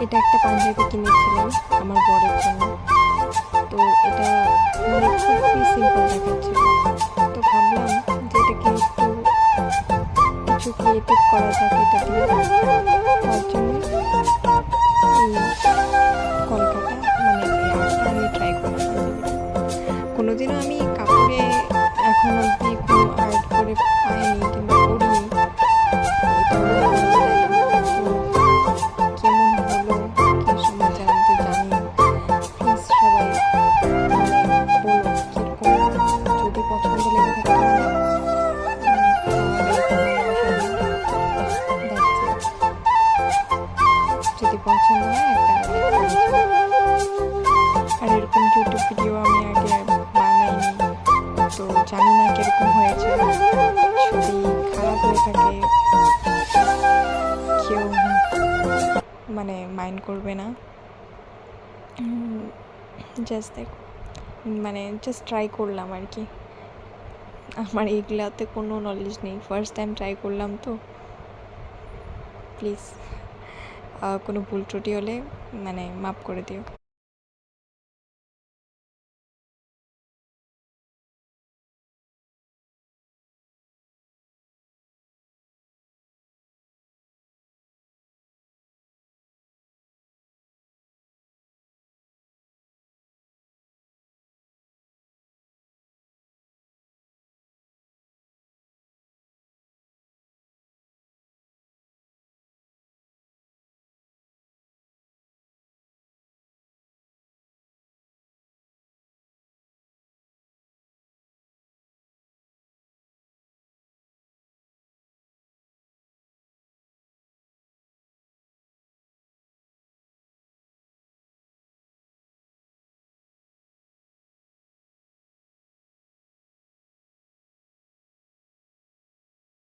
এটা একটা পাঞ্জাবি কিনেছিলাম আমার বরের জন্য। তো এটা মানে খুবই সিম্পল দেখাচ্ছিল, তো ভাবলাম যে এটাকে একটু কিছু ক্রিয়েটিভ করা যাক এটা দিয়ে। তার জন্য এই কলকাতা মানে এই আর্টটা আমি ট্রাই করলাম পাঞ্জাবিটা। কোনোদিনও আমি কাপড়ে এখন অবধি কোনো আর্ট করে পাইনি কিংবা করিনি, এটা আমার ফার্স্ট টাইম। তো কেমন হলো কে সময় জানতে জানি, প্লিজ সবাই মানে বলো কীরকম, যদি পছন্দ লেগে থাকে তোমাদের তাহলে ভালোবাসা দিও। That's it. যদি পছন্দ হয় একটা লাইক করে দিও। আর এরকম ইউটিউব ভিডিও আমি আগে বানাইনি, তো জানি না কীরকম হয়েছে। যদি খারাপ হয়ে থাকে কেউ মানে মাইন্ড করবে না। জাস্ট দেখো মানে জাস্ট ট্রাই করলাম আর কি। আমার এগুলাতে কোনো নলেজ নেই, ফার্স্ট টাইম ট্রাই করলাম, তো প্লিজ কোনো ভুল ত্রুটি হলে মানে মাফ করে দিও।